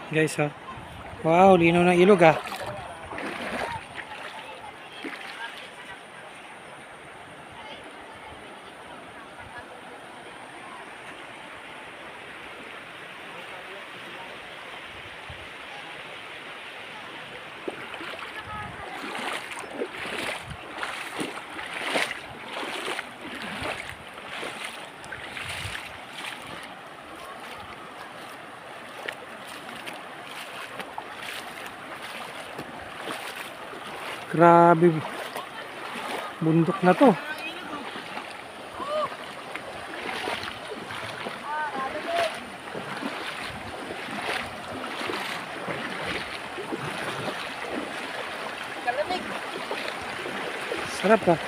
Guys, oh. Wow, linaw ng ilog ah. Grabe, bundok na to. Sarap ah.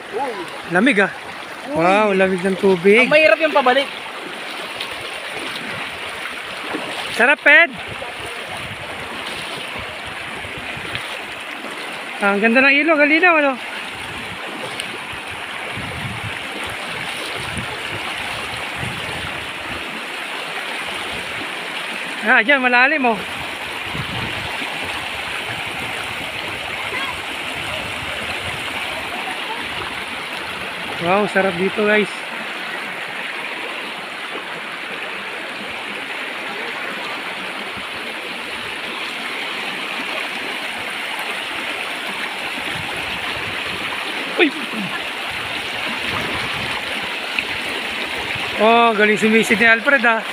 Lamig ah. Wow, lamig ng tubig. Ang mahirap yung pabalik. Sarap, Ped. Ang ganda ng ilog, halinaw ano. Ah, dyan malalim oh. Wow, sarap dito guys. Uy! Oh, galing sumisid ni Alfred ah.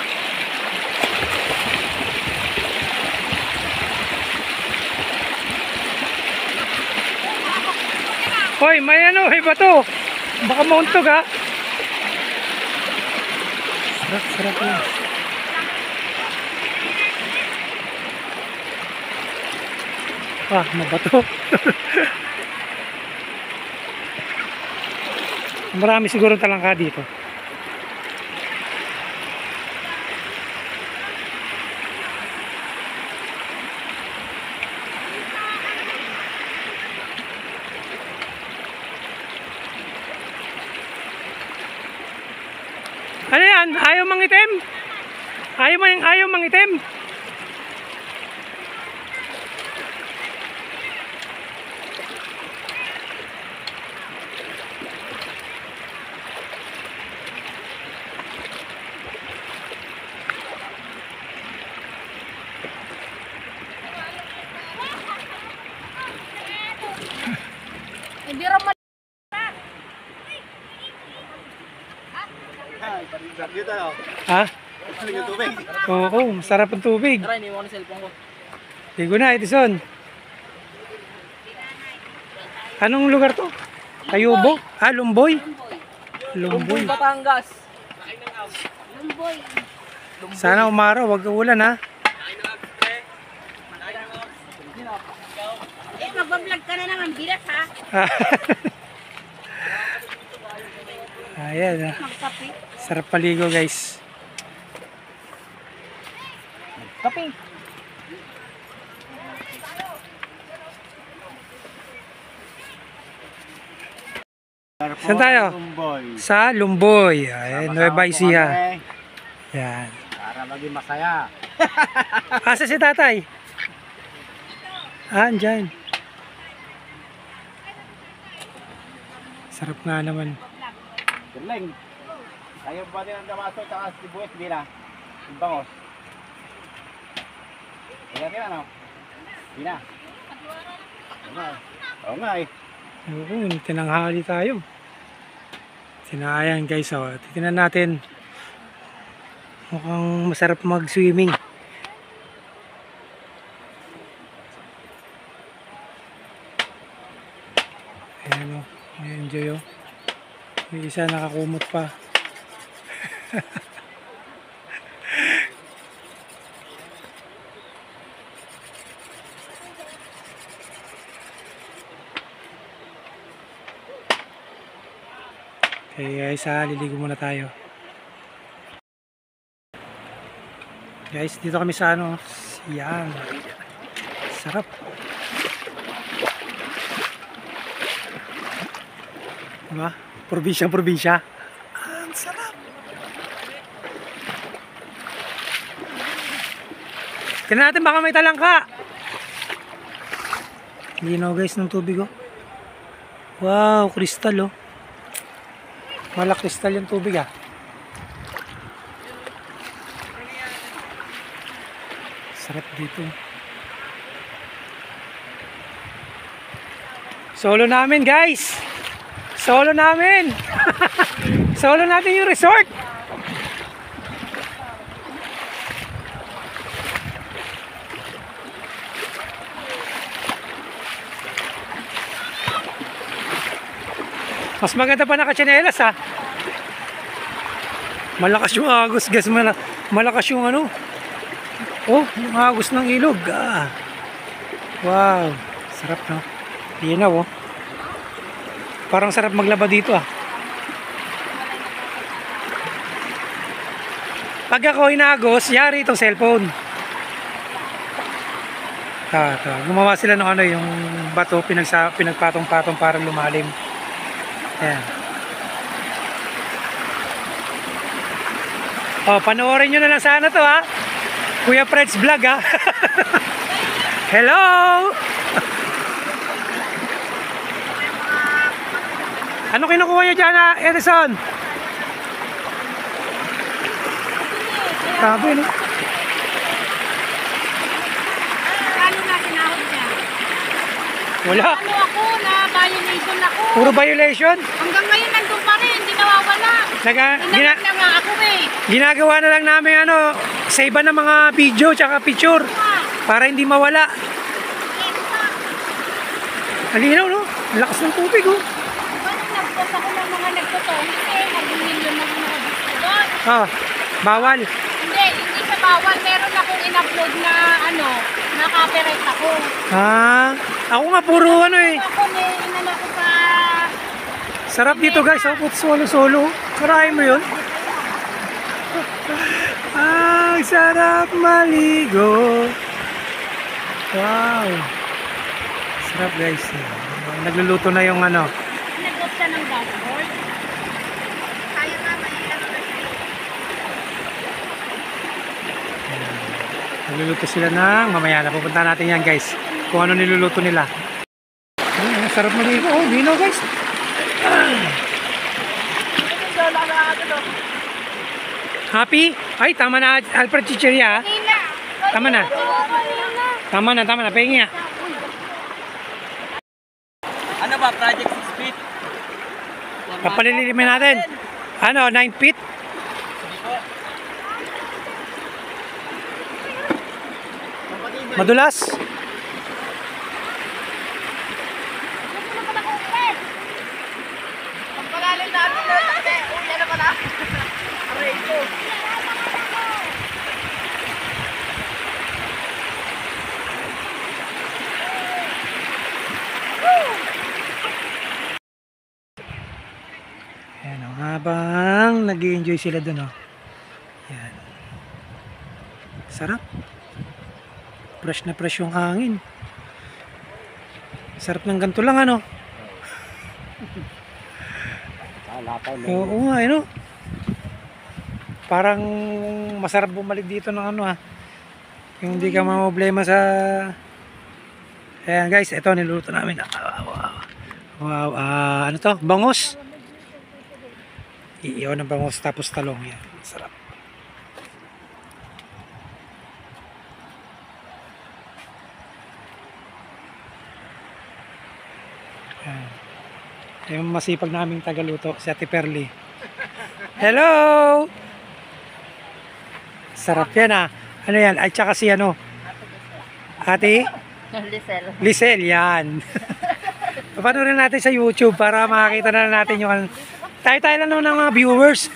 Hoy, may ano, may bato. Baka mauntog ha. Sarap, sarap yun. Ah, mabato. Marami siguro talangka dito. Ano yan? Ayaw mangitim? Ayaw mangitim? Hindi rin Ha? Oo, masarap ang tubig. Tara, iniwan ko na cellphone ko. Ligo na, Edison. Anong lugar to? Ayubo? Ah, Lumboy? Lumboy. Batangas. Lumboy. Sana umaraw, wag ulan ha. Magbablog ka na naman, biras ha. Ayan ah. Magkape. Sarap paligo guys. Kape. Saan tayo? Sa Lumboy. Ayan, Nueva Ecija. Yan. Para maging masaya. Asa si tatay? Ah, andyan. Sarap nga naman. Galing. Tayo ba din ang damaso at sibuyas bila? Yung bangos. Kaya kaya ano? Bila. Oo nga eh. Oo, tinanghali tayo. Sinayan guys, oh. Titingnan natin. Mukhang masarap mag-swimming. Ayan o, enjoy o. Yung isa nakakumot pa. Okay guys, liligo muna tayo. Guys, dito kami sa ano, yan. Sarap. Diba? Probinsya. Ang sarap. Tingnan natin baka may talangka. Linaw guys ng tubig oh. Wow, kristal oh. Malak kristal yung tubig ah. Sarap dito. Solo namin guys. Solo namin. Solo natin yung resort. Mas maganda pa naka-tsinelas ha. Malakas yung agos guys. Malakas yung ano. Oh, yung agos ng ilog. Ah. Wow. Sarap no. Linaw oh. Parang sarap maglaba dito ah. Pag ako inagos, yari itong cellphone. Gumawa sila ng ano yung bato, pinagpatong-patong para lumalim. Ayan. Oh, panoorin nyo na lang sana to ha. Kuya Fred's vlog ha. Hello! Ano kinukuha nyo dyan ha, Edison? Sabi no? Ano na tinawag niya? Wala. Ano ako na violation ako. Puro violation? Hanggang ngayon nandun pa rin, hindi nawawala. Inangat na nga ako eh. Ginagawa na lang namin ano, save ng mga video tsaka picture para hindi mawala. Alinaw no? Lakas ng tubig oh. Nagpost ako ng mga nagtotong kasi mag-million na mga gusto doon. Ah, bawal. Hindi siya bawal. Meron akong in-upload na ano, na copyright ako. Ah, ako nga puro ano eh. Ako may inano ko sa... Sarap dito guys, oh, solo-solo. Sarahin mo yun. Ah, sarap maligo. Wow. Sarap guys. Nagluluto na yung ano. Nag-off siya ng dashboard. Kaya nga mahirap na siya. Nagluluto sila ng mamaya na. Pupunta natin yan guys. Kung ano niluluto nila. Ay, sarap maligo. Oh, dino guys. Happy? Ay, tama na Alfred Chicheria. Tama na. Tama na. Pahingi nga. Ano ba, Project 6 feet? Papalilimin natin. Ano, 9 feet? Madulas? Pagpagaling natin na kasi uwi na pala. Aray ko. Ayan o, habang nag-i-enjoy sila dun o. Ayan. Sarap. Fresh na fresh yung hangin. Sarap ng ganito lang ano. Oo nga, ano. Parang masarap bumalik dito ng ano ha. Yung hindi ka problema sa... Ayan guys, ito niluluto namin. Wow, ano to? Bangos. Iiyaw ng bangos tapos talong yan. Sarap. Ayan. Yung masipag naming tagaluto, si Ate Perly. Hello! Sarap yan ah. Ano yan? At saka si ano? Ate? Lisel, yan. Papanoorin natin sa YouTube para makakita na natin yung tayo-tayo lang naman ng mga viewers.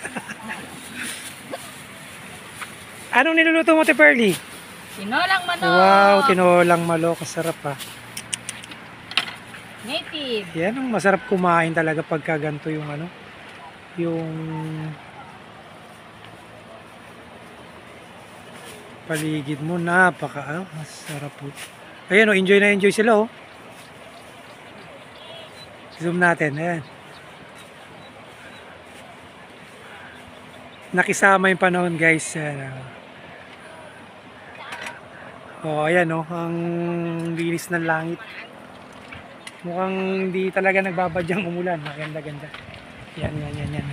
Anong niluluto mo, Ate Perly? Tinolang manok. Wow, tinolang manok. Kasarap ah. Native. Yan ang masarap kumain talaga pagka ganito yung ano, yung paligid mo, masarap po. Ayan o, enjoy na enjoy sila o. Zoom natin, ayan. Nakisama yung panahon guys. Oh, ayan oh, ang linis ng langit. Mukhang hindi talaga nagbabadyang umulan. Maganda-ganda. Yan. Ayan.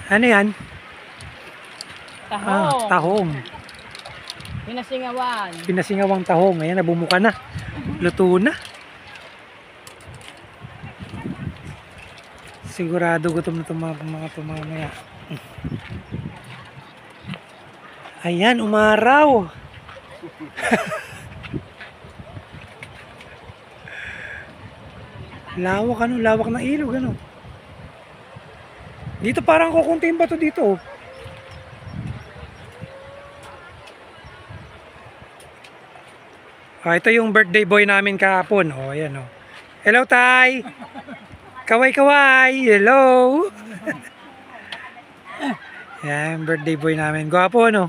Ano yan? Tahong. Tahong. Pinasingawan. Pinasingawang tahong. Ayan, nabumuka na. Luto na. Sigurado gutom na itong mga pumamaya. Ayan, umaraw. Lawak ng ilog, ano. Dito parang kukunti yung bato dito, oh. Ito yung birthday boy namin kahapon. Oh, ayan, oh. Hello, Tay. Kaway. Hello. Yan, birthday boy namin. Gwapo, no?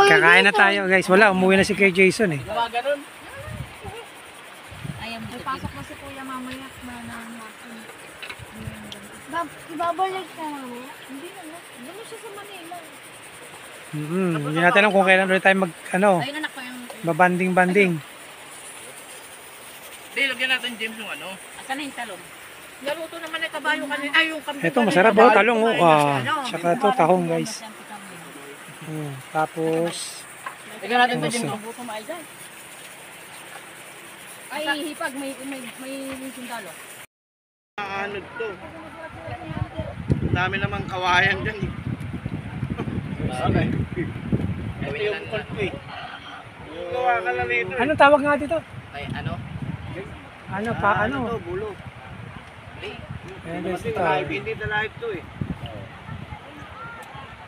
Kakain na tayo, guys. Wala, umuwi na si Kuya Jason, eh. Gumaganon. Ayan, pasok na si kuya mamaya. Ibabalik ka namin. Hindi na. Gano'n siya sa Manila. Hindi natin alam kung kailan ulit tayo Ayun anak ko yung... babanding-banding. Hindi, lagyan natin James yung ano. Asan na yung talong? Naluto naman na kabayo kanina. Ay, yung kambing. Ito, masarap, oh. Talong, oh. Tsaka ito, tahong, guys. Tapos, Lagyan natin ito James. Ang buto maay dyan. Ay, hipag. May sundalo. Ano to? Ang dami namang kawayan dyan eh. Okay. Ito yung pulpo eh. Gawa ka lang nito eh. anong tawag nga dito? Ay, ano? Ano pa, ano? Ano to? Bulo. Ayan, guys, Hindi ito. hindi na live to eh.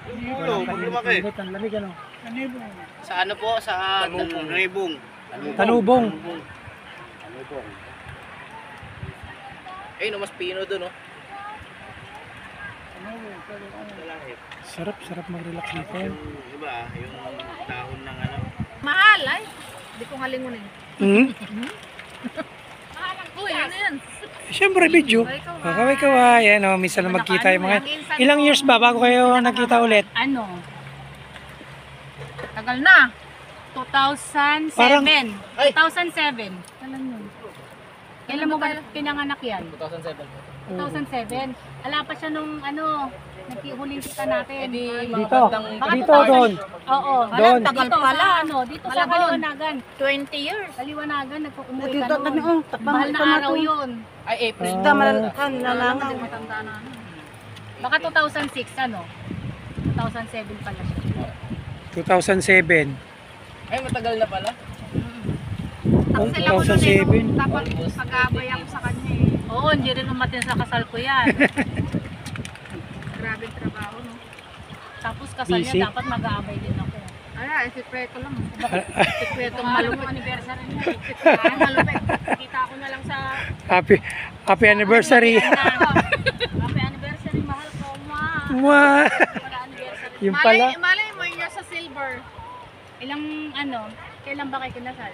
Yung bulo, pag lumaki. Ang lamig, ano? Sa ano po? Sa Tanubong. Tanubong. Eh, no, mas pino doon, no? Sarap mag-relax dito. Yung, iba, yung dahon ng ano. Mahal, ay. Hindi ko halingunin. Mahal ang uy, ano yan? Siyempre, video. Kaway. Ayan, oh, minsan na magkita yung mga... Ilang years ba bago kayo nagkita ulit? Ano? Tagal na. 2007. Parang- 2007. Alam yun. Kailan mo ba pinanganak yan? 2007. 2007. Ala pa siya nung ano, naghuling kita natin. Dito. Baka Dito, doon. Oo. Doon. Tagal pala. Ano, dito sa Kaliwanagan. 20 years. Kaliwanagan, nagpumuwi ka noon. Mahal na araw yun. Ay, April. Nalangan. Matanda na ano. Baka 2006, ano? 2007 pala siya. 2007. Ay, matagal na pala. Oh, 2007. Tapos pag-aabay ako sa kanya eh. Oo, hindi rin umatin sa kasal ko yan. Grabe trabaho, no? Tapos kasal Busy. niya, dapat mag-aabay din ako. Ay, sikreto lang. Sikretong malupit. Anniversary niya. Ay, malupit. Kita ko na lang sa... Happy anniversary. Happy anniversary, mahal ko, ma. Wow. Wala anniversary. Yung pala. Malay mo yun sa silver. Ilang, kailan ba kayo kinasal?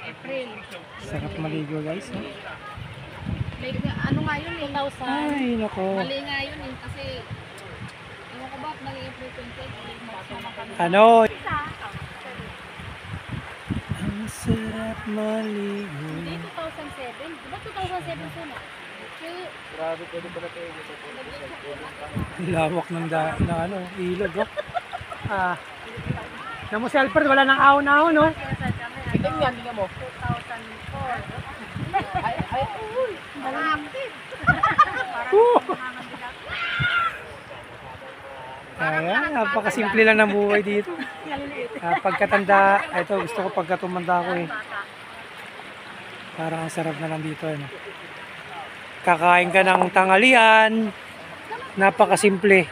April. Sarap maligo, guys. Oh. Like, ano nga yun eh? 2000. Ay, nako. Mali nga yun eh. Kasi, ewan ko ba, mali April 20. Magsama kami. Ano? Ang sarap maligo. Hindi 2007. Diba 2007 suna? Grabe, pwede pala tayo. Lawak ng ano, ilog, oh. Na mo si Alfred, wala nang ahon-ahon, no? Kinasal kami. Ito nga, tingnan mo. 2004. Uy! Malapit. Ayan, napakasimple lang ng buhay dito. Pagkatanda, ito gusto ko pagkatumanda ko eh. Parang ang sarap na lang dito, ano. Kakain ka ng tanghalian, napakasimple.